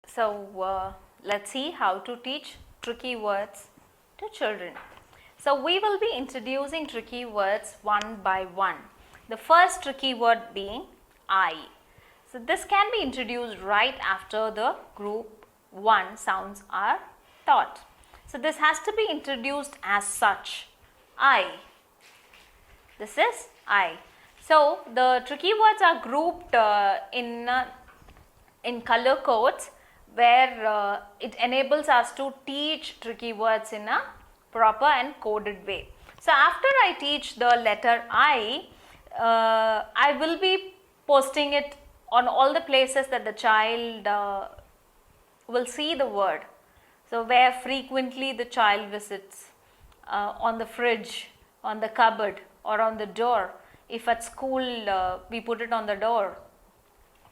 So let's see how to teach tricky words to children. So we will be introducing tricky words one by one. The first tricky word being I. So this can be introduced right after the group 1 sounds are taught. So this has to be introduced as such. I. This is I. So the tricky words are grouped in color codes, where it enables us to teach tricky words in a proper and coded way. So after I teach the letter I will be posting it on all the places that the child will see the word. So where frequently the child visits, on the fridge, on the cupboard, or on the door. If at school we put it on the door,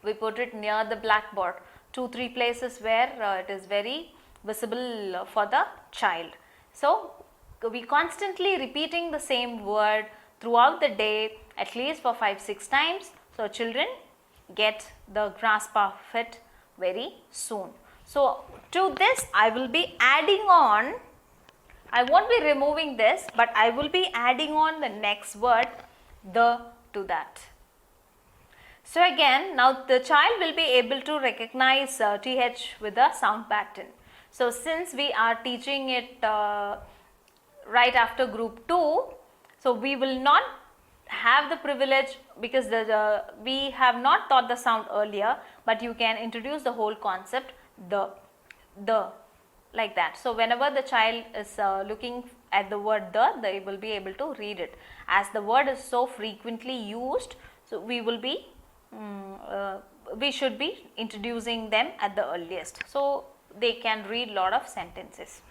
we put it near the blackboard, 2-3 places where it is very visible for the child. So we constantly repeating the same word throughout the day, at least for 5-6 times, so children get the grasp of it very soon. So to this I will be adding on, I won't be removing this, but I will be adding on the next word, the, to that. So again, now the child will be able to recognize TH with a sound pattern. So since we are teaching it right after group 2, so we will not have the privilege, because we have not taught the sound earlier, but you can introduce the whole concept, the, like that. So whenever the child is looking at the word the, they will be able to read it. As the word is so frequently used, so we will be we should be introducing them at the earliest, so they can read lot of sentences.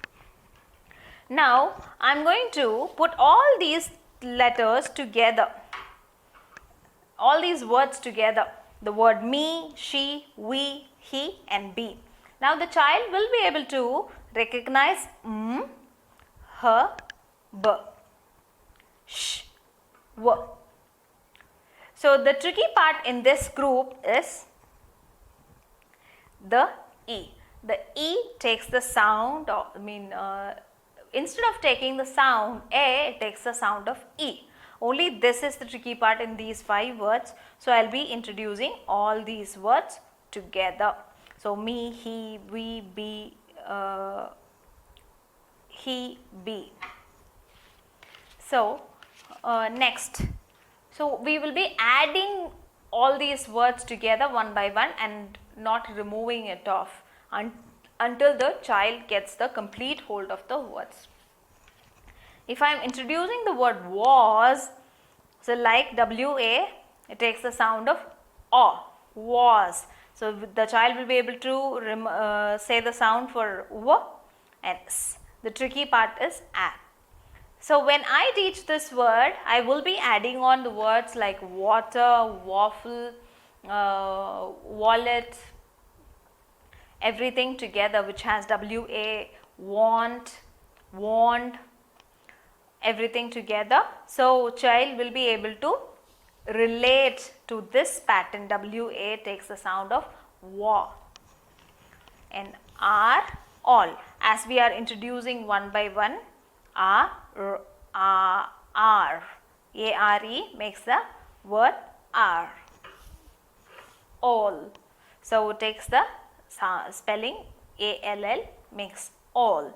Now I am going to put all these letters together, all these words together, the word me, she, we, he and be. Now the child will be able to recognize m, h, b, sh, w. So the tricky part in this group is the E. The E takes the sound of, instead of taking the sound A, it takes the sound of E. Only this is the tricky part in these 5 words. So I will be introducing all these words together. So me, he, we, be, he, be. So next. So we will be adding all these words together one by one and not removing it off until the child gets the complete hold of the words. If I am introducing the word was, so like WA, it takes the sound of O, was. So the child will be able to say the sound for W and S. The tricky part is A. So when I teach this word, I will be adding on the words like water, waffle, wallet, everything together which has WA, want, everything together. So child will be able to relate to this pattern. WA takes the sound of wa, and R, all. As we are introducing one by one, R, R, A-R-E makes the word R, all. So it takes the spelling A-L-L, makes all.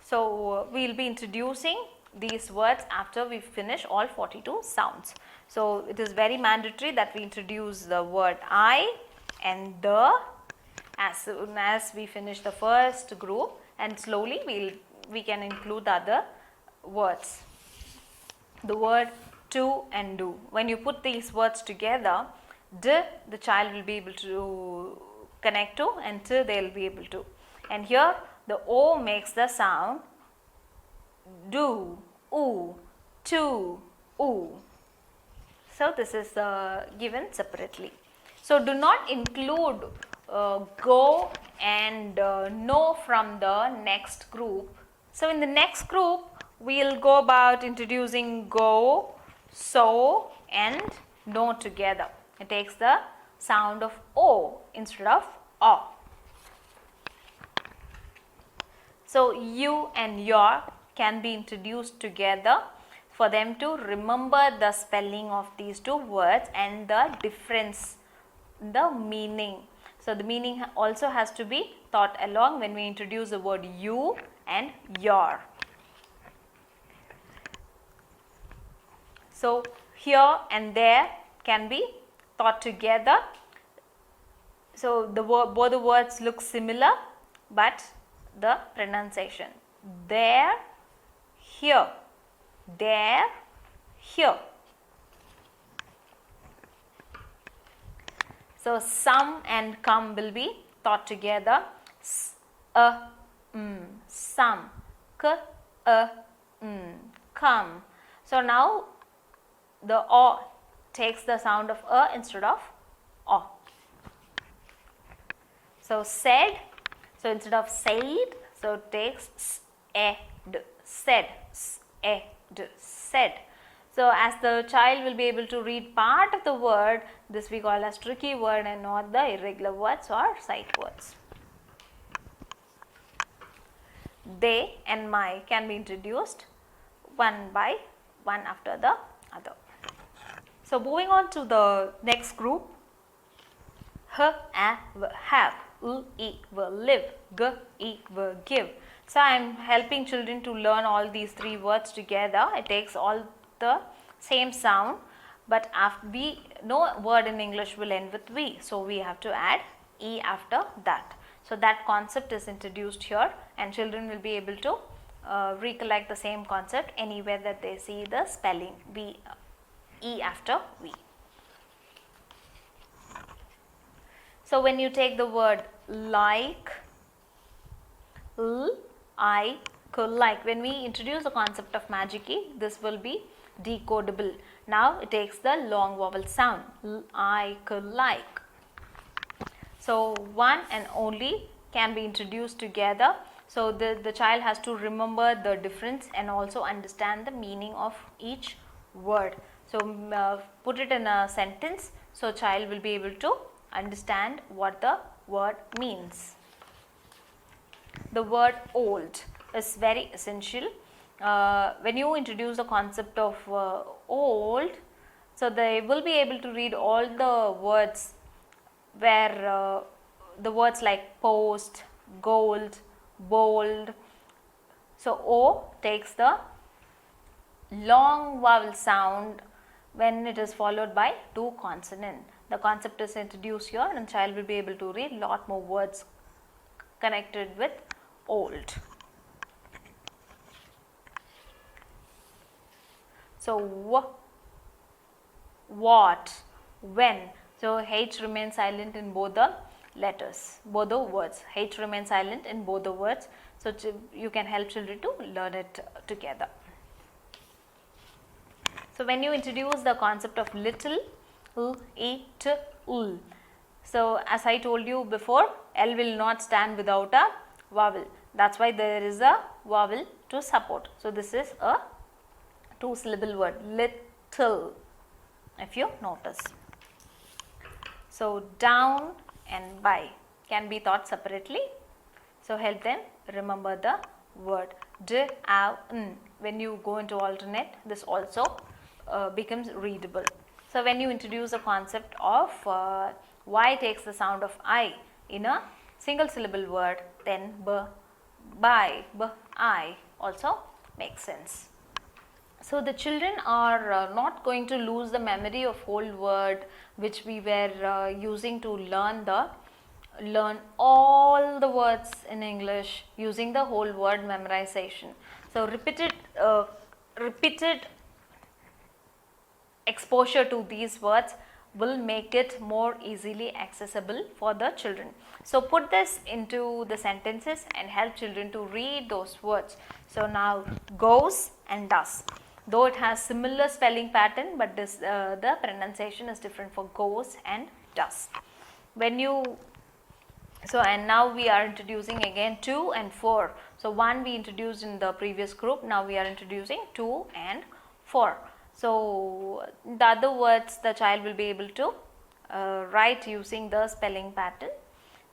So we will be introducing these words after we finish all 42 sounds. So it is very mandatory that we introduce the word I and the as soon as we finish the first group, and slowly we can include the other words. The word to and do. When you put these words together, d, the child will be able to connect to, and t, they will be able to. And here the O makes the sound do, oo, to, oo. So this is given separately. So do not include go and no from the next group. So in the next group, we will go about introducing go, so and no together. It takes the sound of O instead of O. So you and your can be introduced together for them to remember the spelling of these two words and the difference, the meaning. So the meaning also has to be taught along when we introduce the word you and your. So here and there can be taught together. So both the words look similar, but the pronunciation there, here, there, here. So some and come will be taught together. Some, come. So now the o takes the sound of instead of o. So said, so instead of said, so it takes said, said. So as the child will be able to read part of the word, this we call as tricky word and not the irregular words or sight words. They and my can be introduced one by one after the other. So moving on to the next group, have, live, give. So I am helping children to learn all these three words together. It takes all the same sound, but no word in English will end with V, so we have to add E after that. So that concept is introduced here, and children will be able to recollect the same concept anywhere that they see the spelling E after V. So when you take the word like, like, when we introduce the concept of magic key, this will be decodable. Now it takes the long vowel sound, like. So one and only can be introduced together. So the child has to remember the difference and also understand the meaning of each word. So put it in a sentence, so child will be able to understand what the word means. The word old is very essential. When you introduce the concept of old, so they will be able to read all the words where the words like post, gold, bold. So O takes the long vowel sound when it is followed by two consonants. The concept is introduced here, and child will be able to read lot more words connected with old. So what, when. So H remains silent in both the letters, both the words. H remains silent in both the words. So you can help children to learn it together. So when you introduce the concept of little, so as I told you before, L will not stand without a vowel. That's why there is a vowel to support. So this is a two-syllable word, little, if you notice. So down and by can be taught separately. So help them remember the word. When you go into alternate, this also becomes readable. So when you introduce the concept of Y takes the sound of I in a single syllable word, then I also makes sense. So the children are not going to lose the memory of whole word which we were using to learn all the words in English using the whole word memorization. So repeated exposure to these words will make it more easily accessible for the children. So put this into the sentences and help children to read those words. So now goes and does. Though it has similar spelling pattern, but the pronunciation is different for goes and does. And now we are introducing again 2 and 4. So 1 we introduced in the previous group, now we are introducing 2 and 4. So the other words the child will be able to write using the spelling pattern.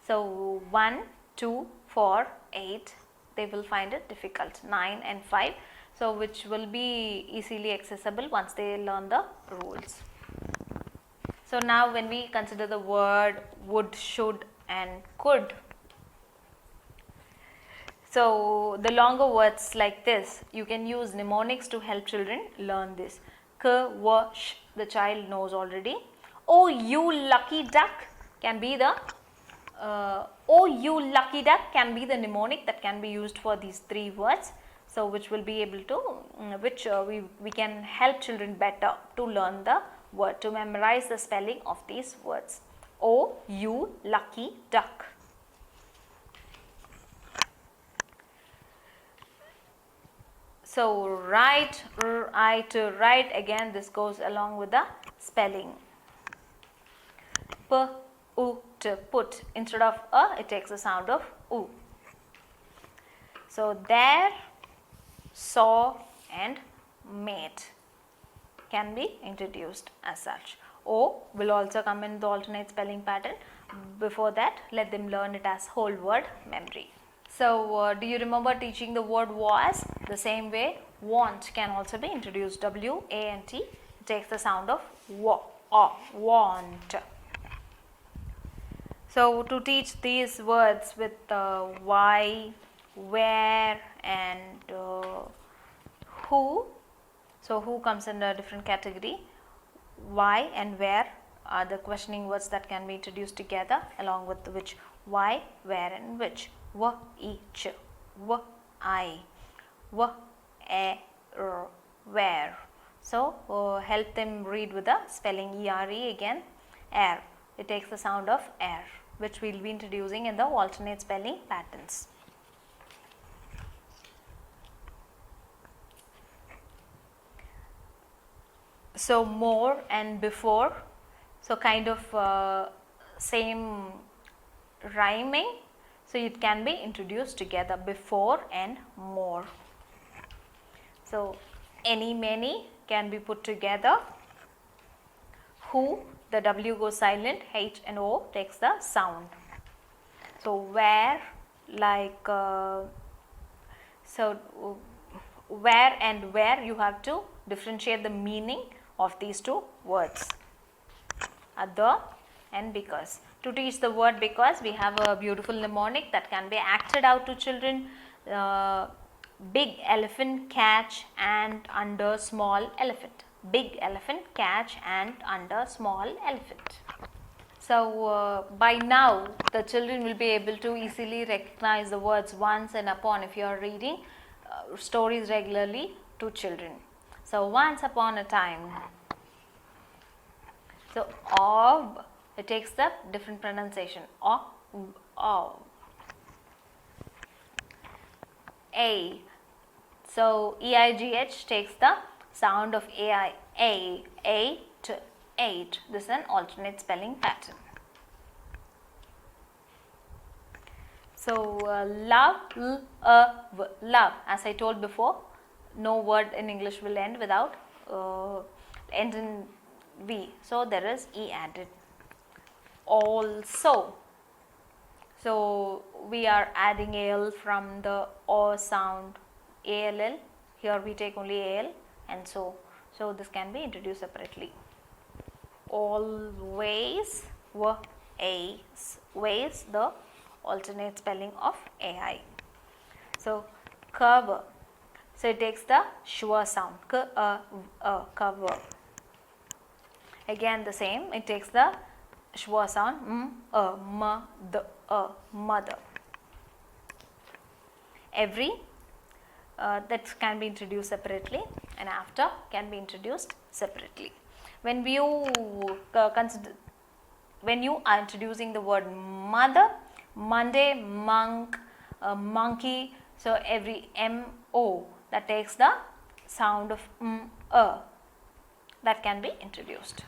So 1, 2, 4, 8, they will find it difficult. 9 and 5, so which will be easily accessible once they learn the rules. So now when we consider the word would, should and could, so the longer words like this, you can use mnemonics to help children learn this. K, w, sh, the child knows already. Oh you lucky duck can be the oh you lucky duck can be the mnemonic that can be used for these 3 words. So which will be able to we can help children better to learn the word, to memorize the spelling of these words. Oh you lucky duck. So right, right, again this goes along with the spelling. P, u, t, put. Instead of a, it takes the sound of u. So there, saw and made can be introduced as such. O will also come in the alternate spelling pattern. Before that, let them learn it as whole word memory. So do you remember teaching the word was? The same way, want can also be introduced. W, A and T takes the sound of wa, want. So to teach these words with why, where and who, so who comes in a different category. Why and where are the questioning words that can be introduced together, along with which, why, where and which. W, each, w, I, w, a, r, where. So help them read with the spelling ERE again. Air, it takes the sound of air, which we will be introducing in the alternate spelling patterns. So more and before, so kind of same rhyming, so it can be introduced together, before and more. So any, many can be put together. Who, the W goes silent, H and O takes the sound. So where, like where and where, you have to differentiate the meaning of these 2 words, the and because. To teach the word because, we have a beautiful mnemonic that can be acted out to children. Big elephant catch ant under small elephant. Big elephant catch ant under small elephant. So by now the children will be able to easily recognize the words once and upon if you are reading stories regularly to children. So once upon a time. So of, it takes the different pronunciation. Of. A. So EIGH takes the sound of AI. A. 8. This is an alternate spelling pattern. So love, love. As I told before, no word in English will end without end in V. So there is E added. Also. So we are adding AL from the O sound. ALL. Here we take only AL, and so this can be introduced separately. Always, ways, the alternate spelling of AI. So cover. So it takes the schwa sound. Cover. Again the same. It takes the schwa sound. Mother. Every. That can be introduced separately, and after can be introduced separately. When you are introducing the word mother, Monday, monk, monkey, so every M-O that takes the sound of that can be introduced.